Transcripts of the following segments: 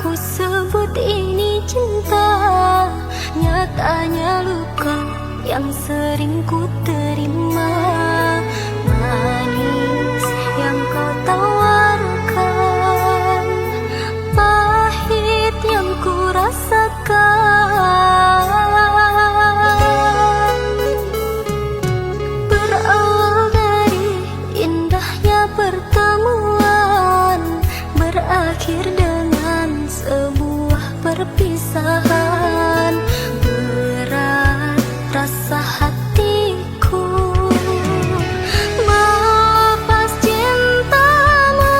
Aku sebut ini cinta, nyatanya luka yang sering ku terima. Manis yang kau tawarkan, pahit yang ku rasakan. Berawal dari indahnya pertemuan, berakhir dengan sebuah perpisahan. Berat rasa hatiku melepas cintamu.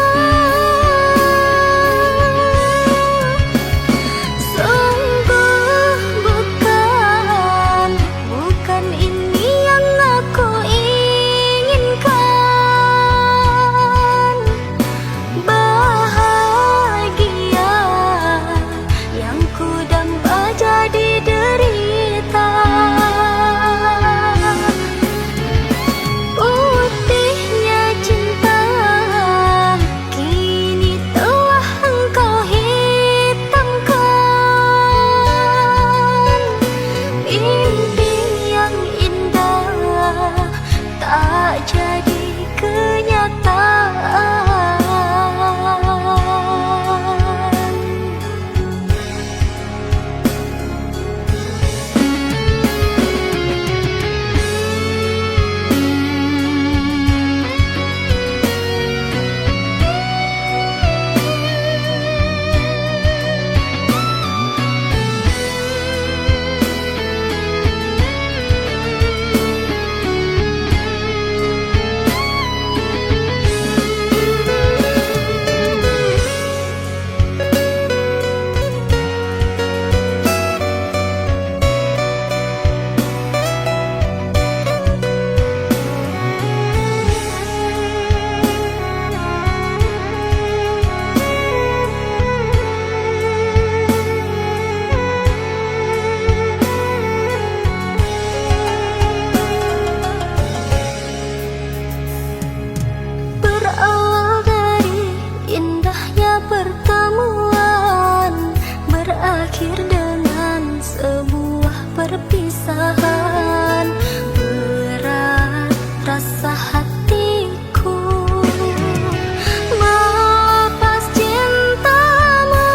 Sungguh bukan ini yang aku inginkan. Bahagia yang ku damba jadi derita. Putihnya cinta kini telah engkau hitamkan. Mimpi yang indah tak jadi kenyataan. Berawal dari indahnya pertemuan, berakhir dengan sebuah perpisahan. Berat rasa hatiku melepas cintamu.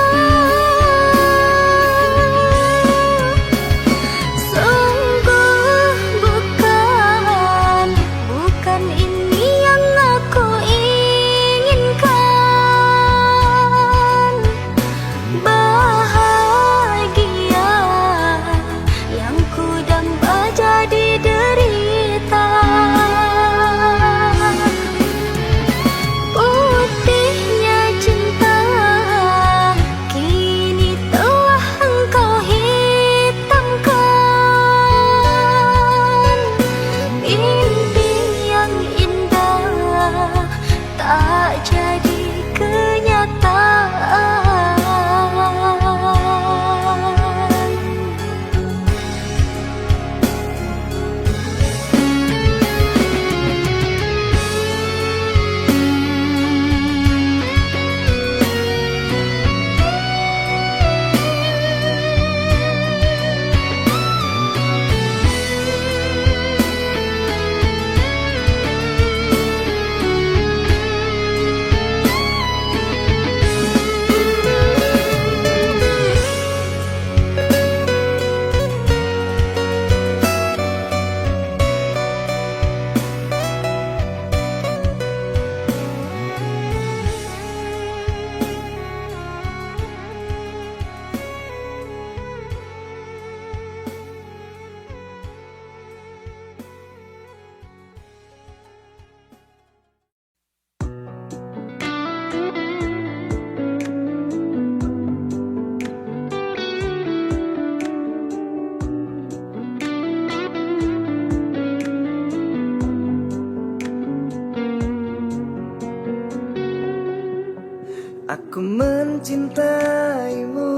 Sungguh bukan ini yang aku inginkan. Bahagia yang ku damba jadi derita. Putihnya cinta kini telah engkau hitamkan. Mimpi yang indah tak jadi kenyataan. Aku mencintaimu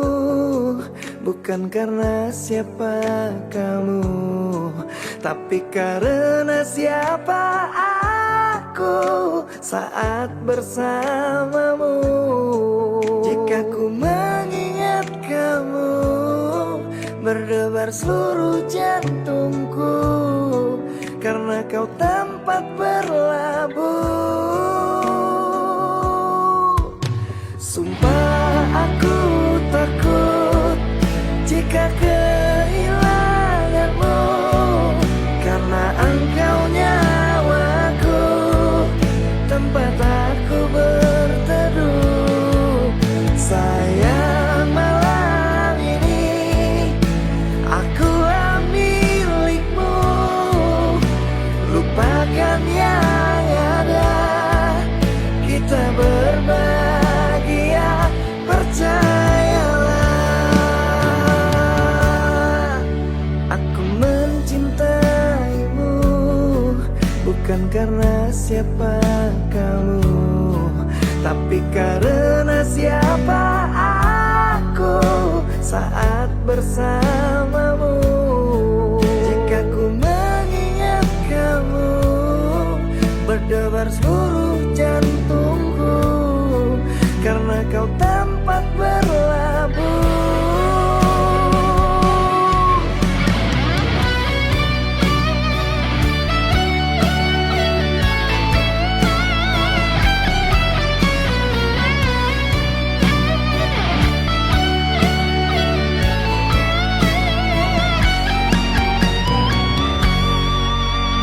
bukan karena siapa kamu, tapi karena siapa aku saat bersamamu. Jika ku mengingat berdebar seluruh jantungku, karena kau tempat berlabuh. Sumpah aku takut jika kehilanganmu, karena engkau nyawaku, tempat aku berteduh. Sayang, malam ini akulah milikmu. Lupakan yang ada, kita berbahagia, percayalah. Aku mencintaimu bukan karena siapa kamu, tapi karena siapa aku saat bersamamu. Jika ku mengingat kamu, berdebar seluruh jantungku, karena kau tempat berlabuh.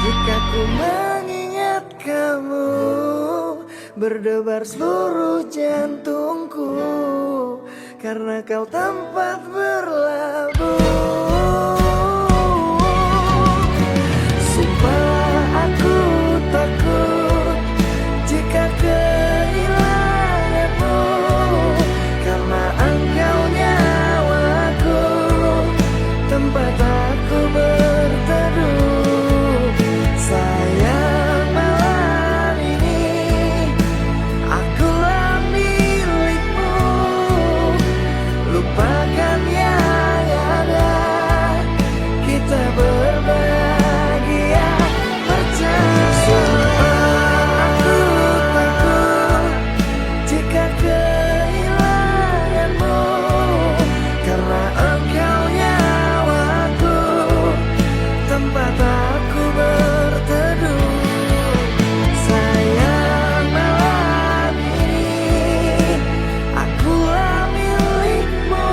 Jika ku mengingat kamu, berdebar seluruh jantungku, karena kau tempat berlabuh. Sumpah aku takut jika kehilanganmu, karena engkau nyawaku, tempat aku berteduh. Sayang, malam ini akulah milikmu. Lupakan yang ada, kita berbahagia, percayalah. Aku takut jika kehilanganmu, karena engkau nyawaku, tempat aku berteduh. Sayang, malam ini akulah milikmu.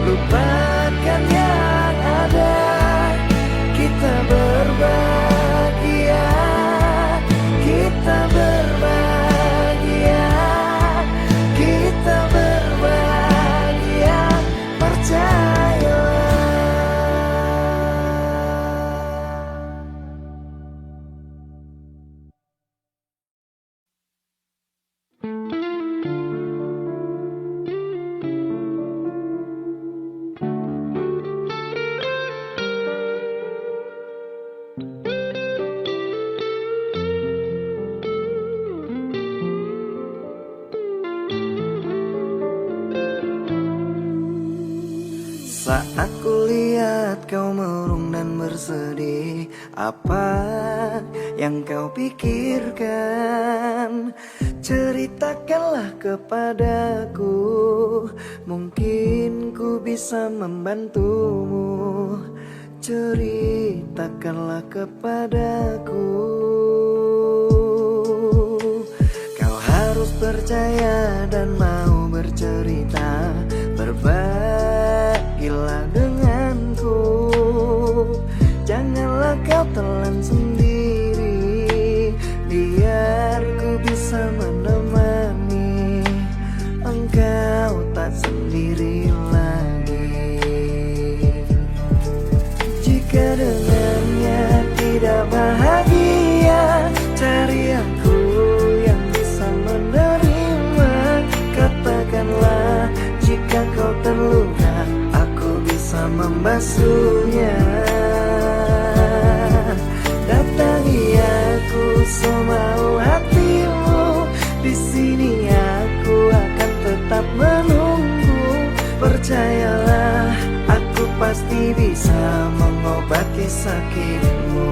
Lupakan yang ada, kita berbahagia, kita berbahagia, kita berbahagia, percayalah. Saat ku lihat kau murung dan bersedih, apa yang kau pikirkan? Ceritakanlah kepadaku, mungkin ku bisa membantumu. Ceritakanlah kepadaku. Kau harus percaya dan mau bercerita, berbagilah denganku. Janganlah kau telan sendiri, biar ku bisa menemani. Engkau tak sendiri lagi. Jika dengannya tidak bahagia, cari aku yang bisa menerima. Katakanlah jika kau terluka, aku bisa membasuhnya. Datangi aku semau hatimu, di sini aku akan tetap menunggu. Percayalah, aku pasti bisa mengobati sakitmu.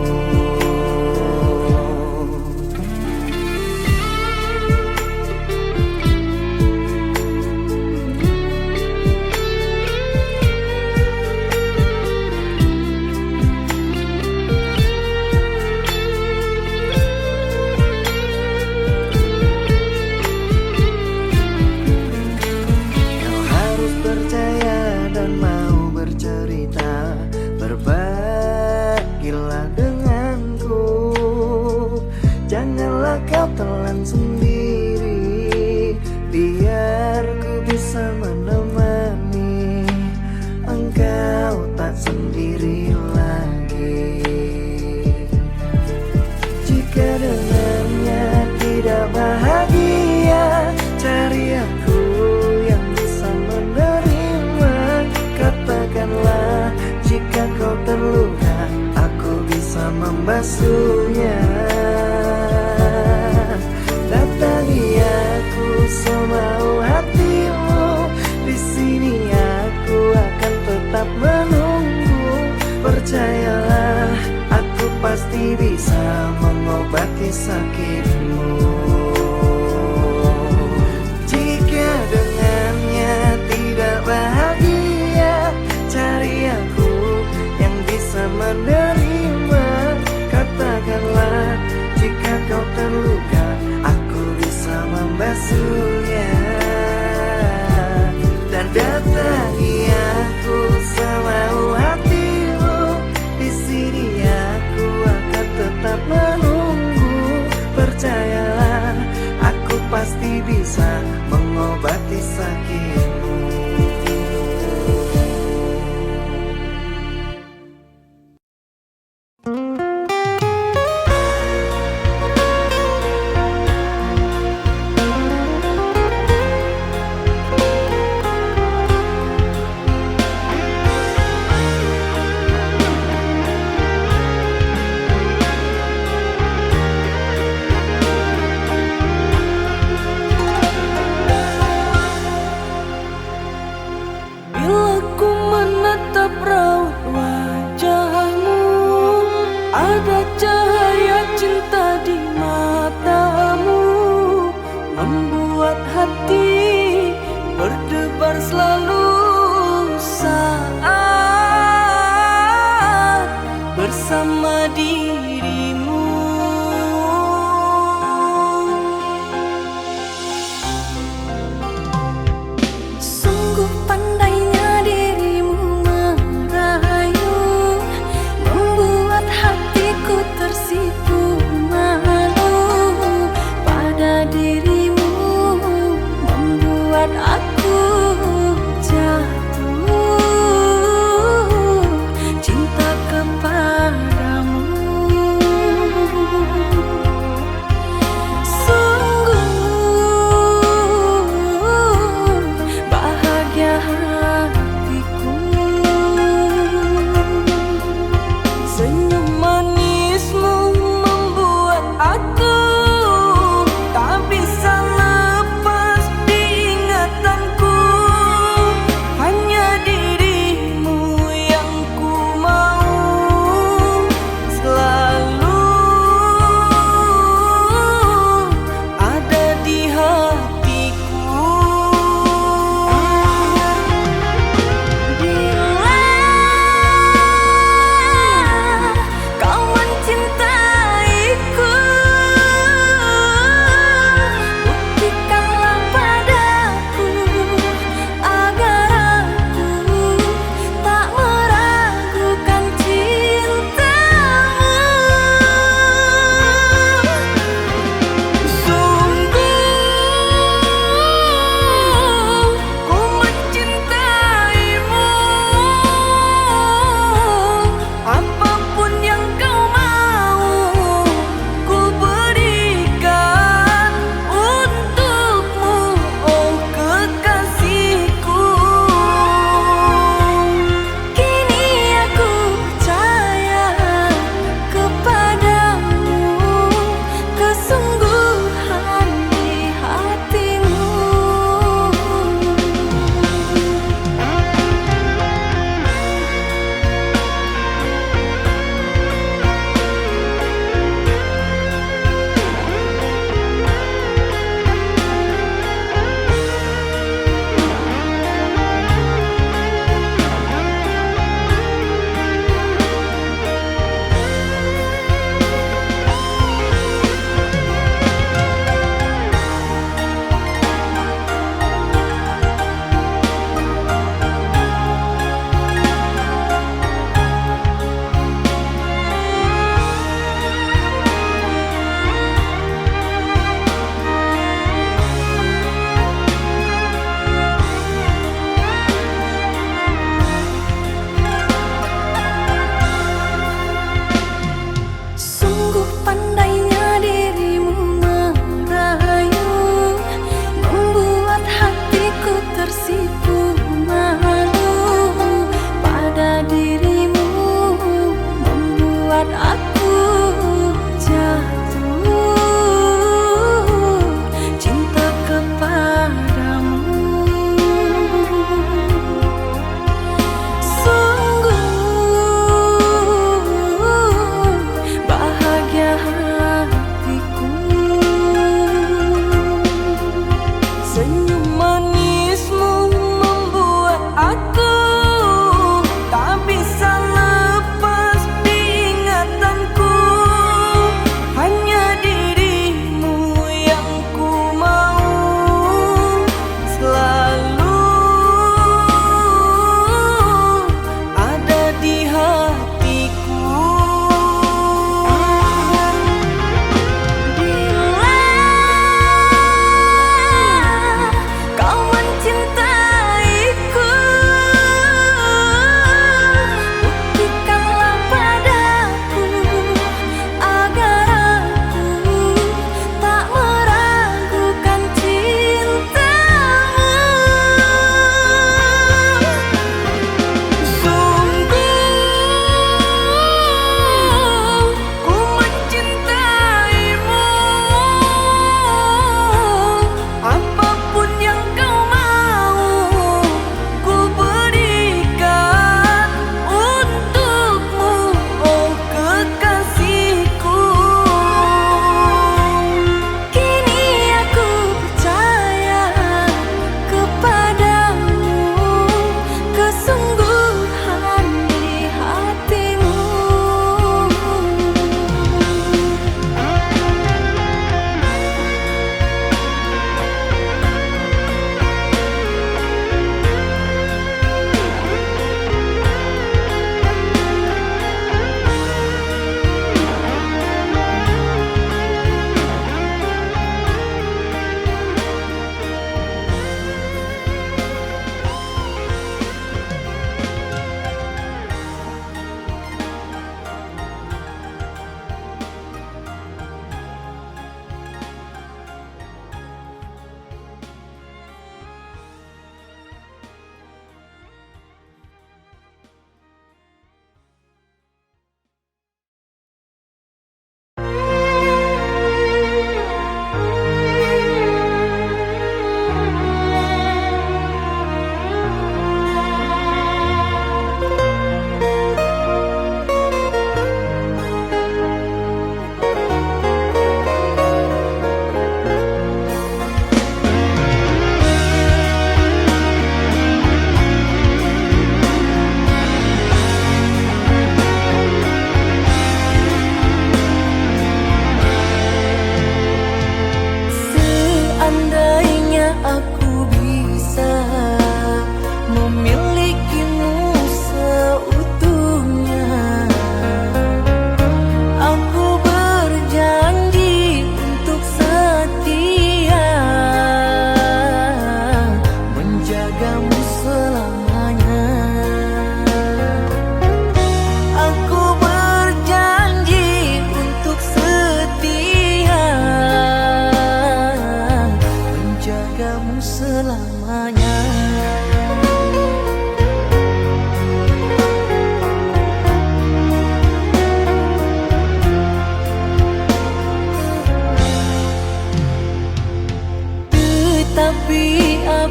Janganlah kau telan sendiri, biar ku bisa menemani engkau tak sendiri lagi. Jika dengannya tidak bahagia, cari aku yang bisa menerima. Katakanlah jika kau terluka, aku bisa membasuhnya. Datangi aku semau hatimu, di sini aku akan tetap menunggu. Percayalah, aku pasti bisa mengobati sakitmu. Jika dengannya tidak bahagia, cari aku yang bisa menerima. Katakanlah jika kau terluka, aku bisa membasuhnya. Dan datangi aku semau hatimu, di sini aku akan tetap menunggu. Percayalah, aku pasti bisa mengobati sakitmu.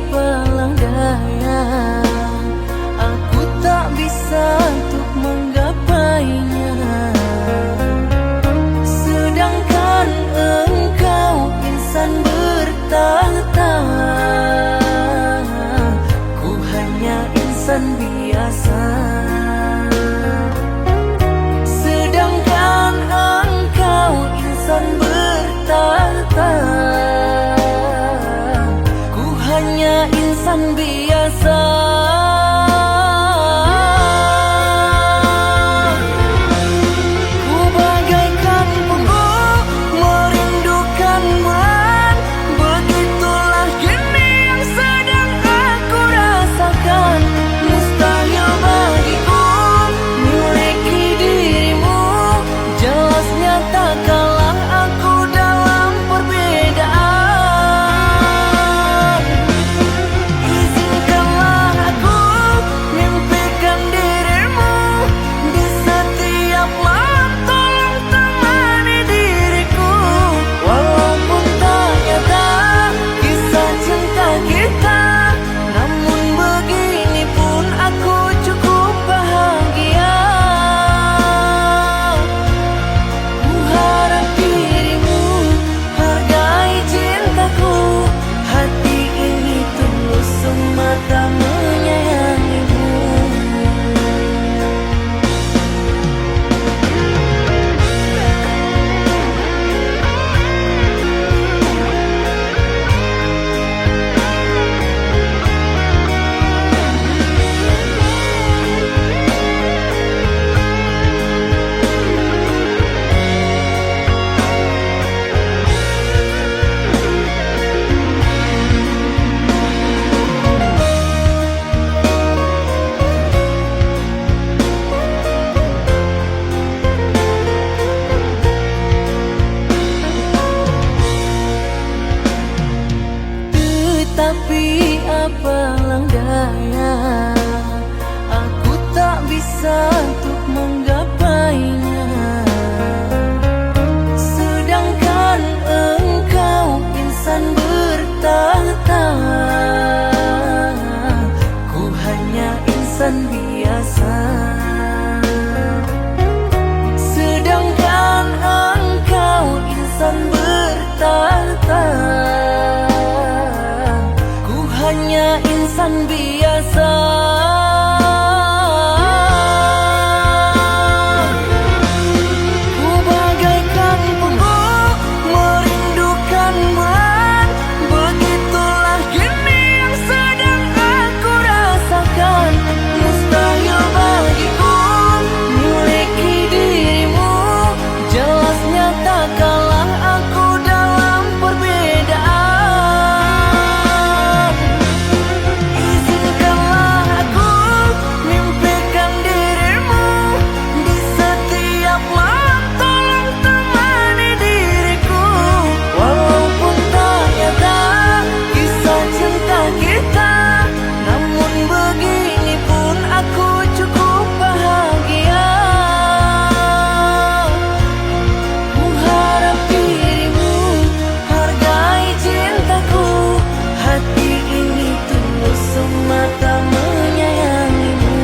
apalah daya, aku tak bisa untuk menggapainya. Sedangkan engkau insan bertahta, ku hanya insan biasa. Sedangkan engkau insan bertahta, ku hanya insan biasa. Ku bagaikan pungguk merindukan bulan, begitulah kini yang sedang aku rasakan. Mustahil bagiku miliki dirimu, jelas nyata kalah aku dalam perbedaan. Izinkanlah aku mimpikan dirimu di setiap malam, tolong temani diriku. Walaupun tak nyata kisah cinta kita, namun begini pun aku cukup bahagia. Ku harap dirimu hargai cintaku, hati ini tulus semata menyayangimu. Tetapi apalah daya, aku tak bisa untuk menggapainya. Sedangkan engkau insan bertahta, ku hanya insan biasa. Sedangkan engkau insan bertahta, ku hanya insan biasa. Ku bagaikan pungguk merindukan bulan, begitulah kini yang sedang aku rasakan. Mustahil bagiku miliki dirimu, jelas nyata kalah aku dalam perbedaan. Izinkanlah aku mimpikan dirimu di setiap malam, tolong temani diriku. Walaupun tak nyata kisah cinta kita, namun begini pun aku cukup bahagia. Ku harap dirimu hargai cintaku, hati ini tulus semata menyayangimu.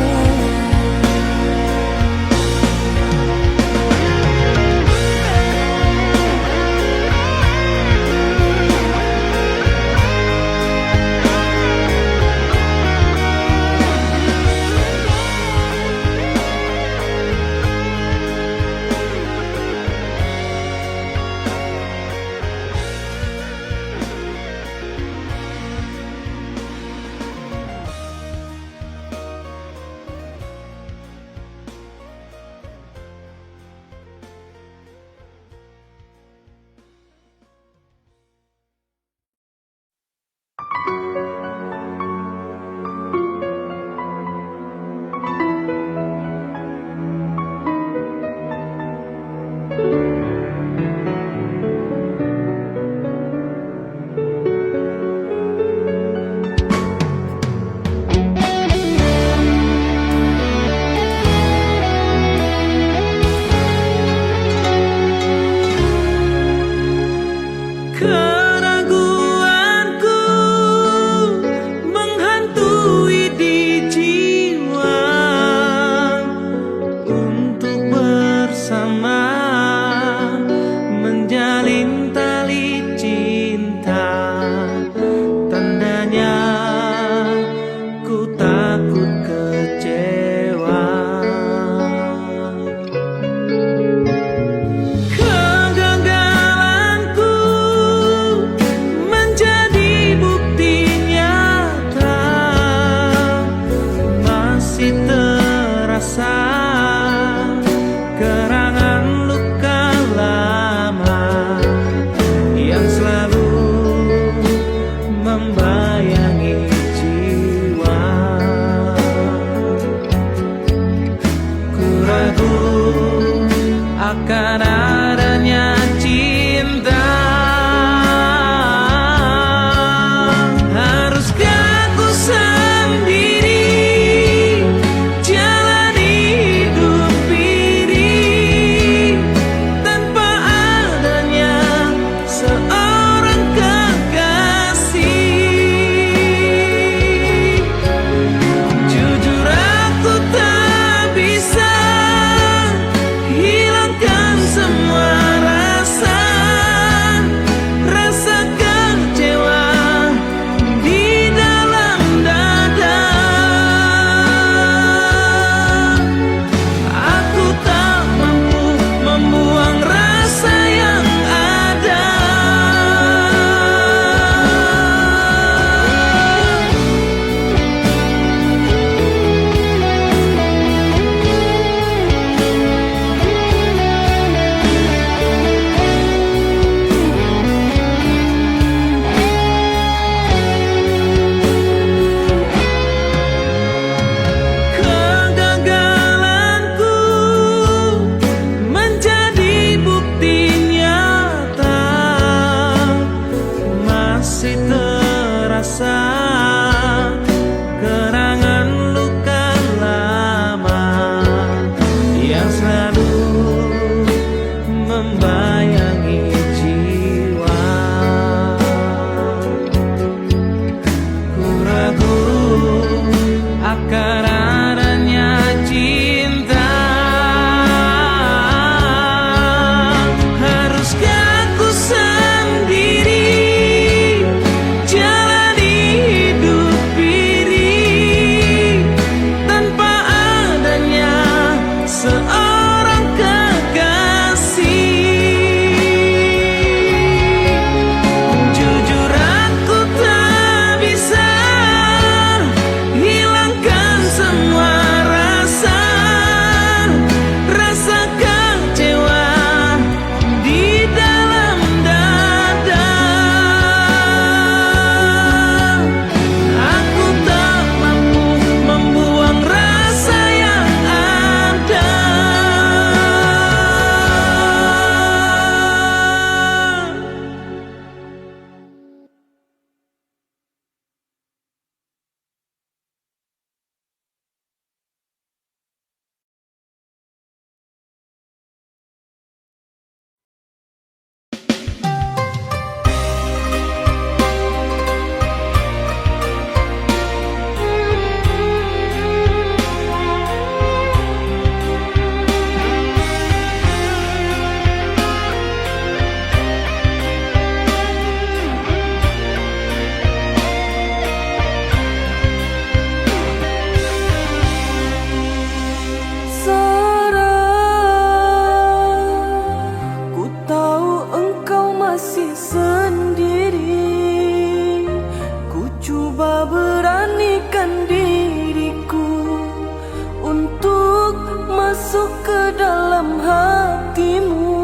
ke dalam hatimu.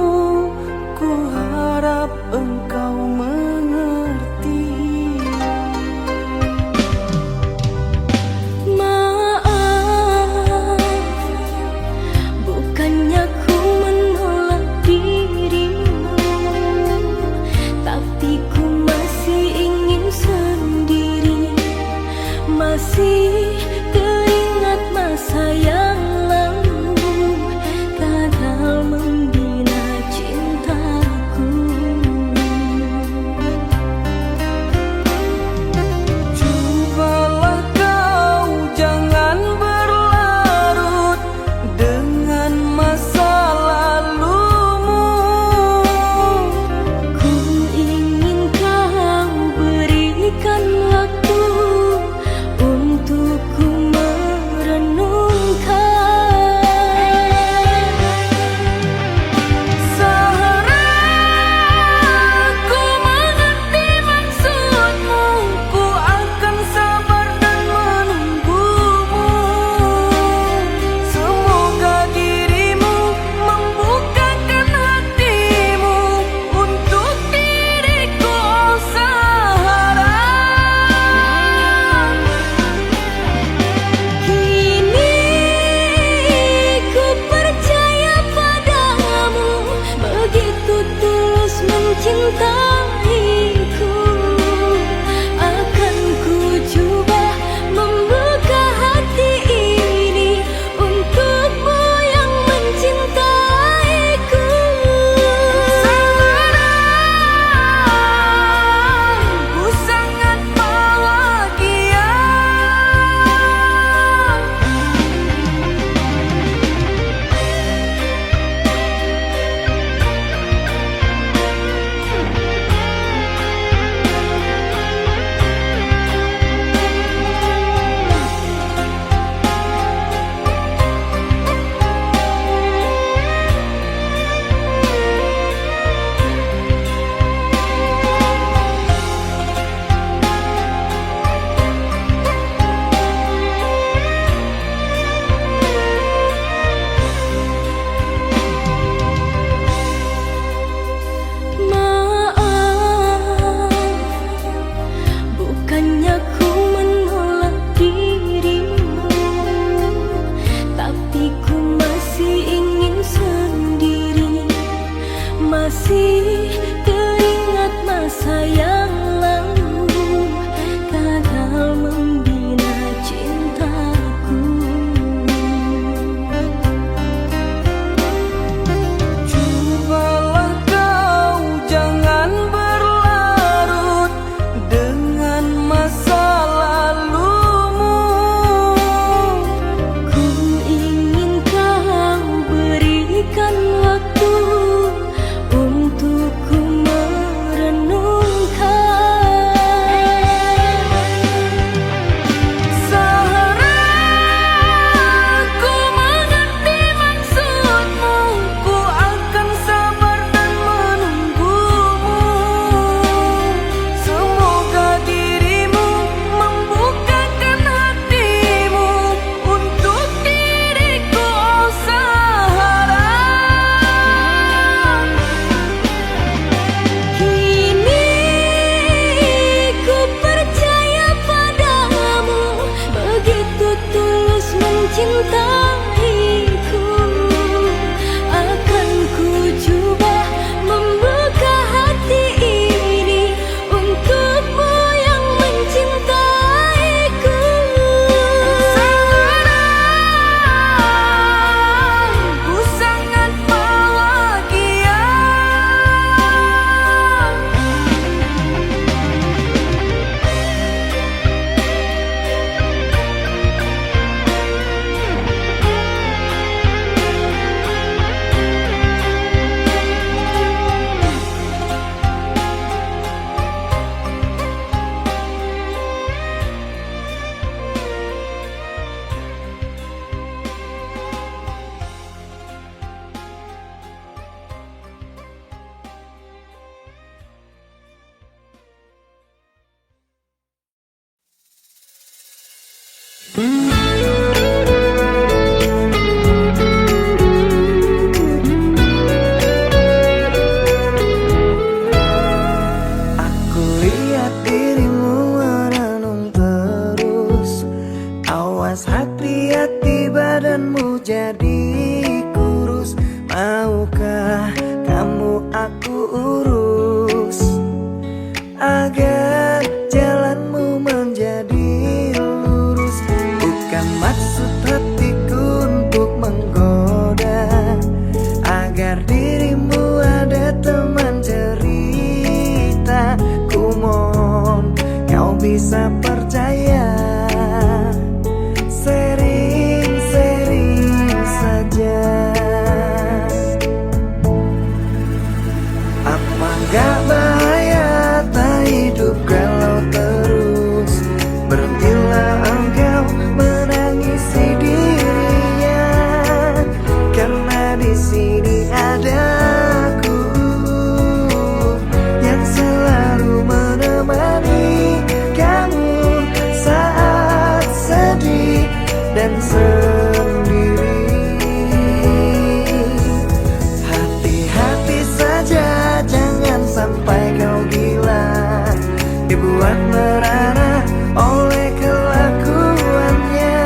Ku harap engkau mengerti. Maaf, bukannya ku menolak dirimu, tapi ku masih ingin sendiri. Masih teringat masa yang lalu, gagal membina cintaku. Cobalah kau jangan berlarut dengan masa lalumu. Ku ingin kau berikan waktu untuk bisa percaya. Sering-sering saja. Apa gak bahaya tak hidup kalau terus? Berhentilah engkau menangisi dirinya, karena di sini ada aku yang selalu menemani kamu saat sedih dan sendiri. Hati-hati saja, jangan sampai kau gila, dibuat merana oleh kelakuannya.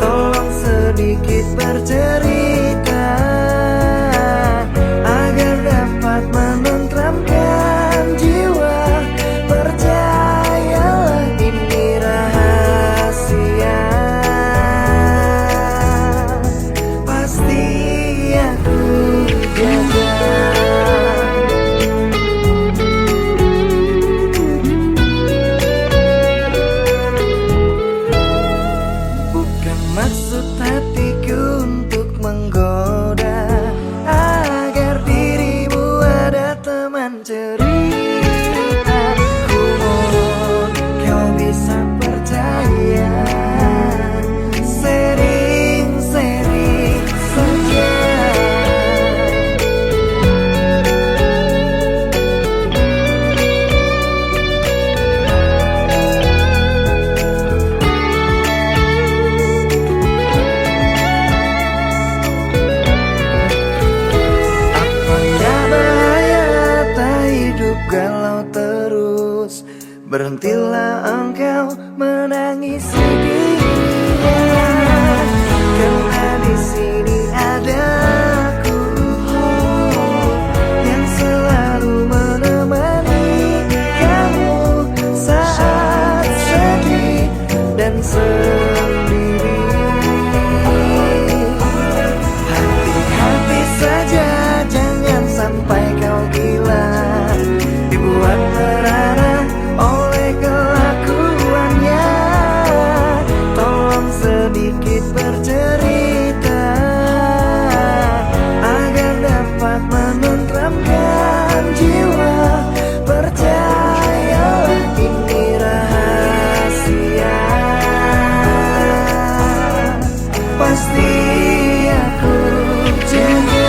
Tolong sedikit bercerita agar dapat menenteramkan jiwa. Percayalah ini rahasia, pasti aku jaga. Bukan maksud hatiku untuk menggoda, agar dirimu ada teman cerita. Ku mohon kau bisa percaya. Sering-sering saja. Apa gak bahaya tak hidup galau terus? Berhentilah engkau menangisi dirinya, karena di sini ada aku yang selalu menemani kamu saat sedih dan sendiri. Hati-hati saja, jangan sampai kau gila, dibuat merana oleh kelakuannya. Tolong sedikit bercerita agar dapat menenteramkan jiwa. Percayalah ini rahasia, pasti aku jaga.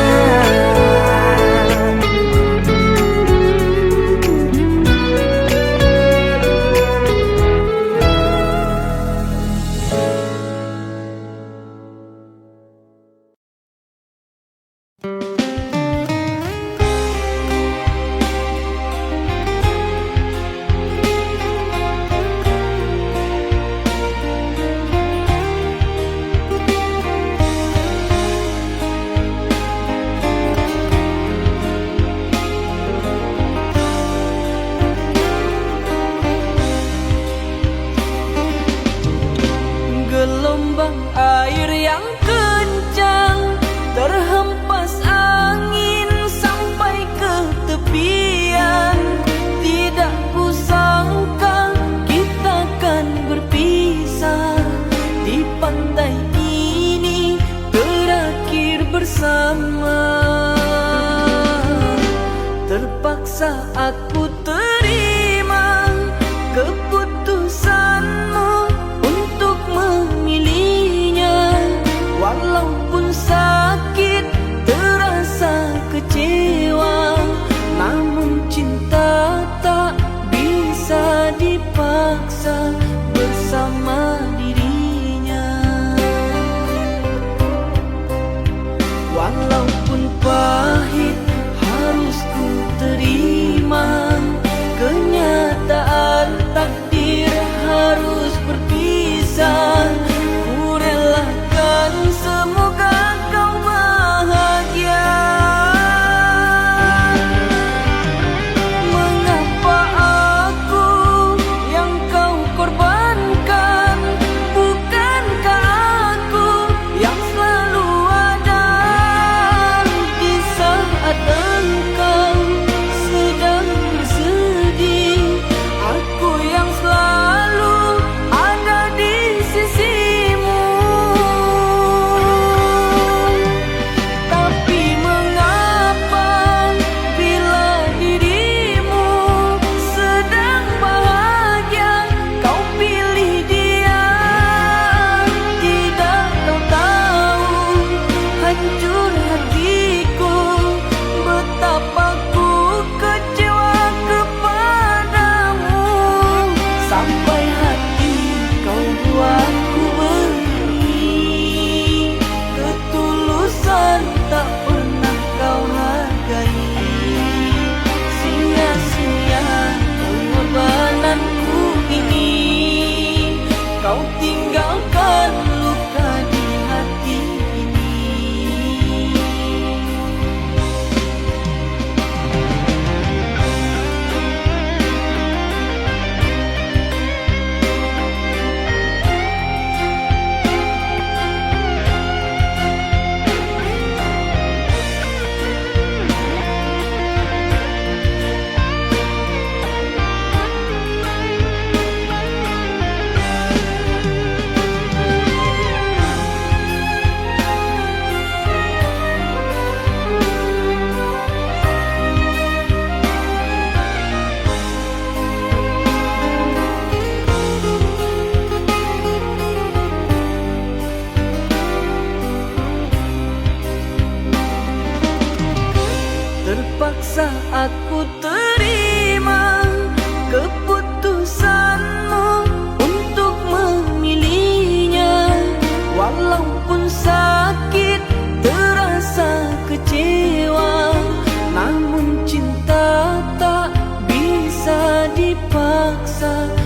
dipaksa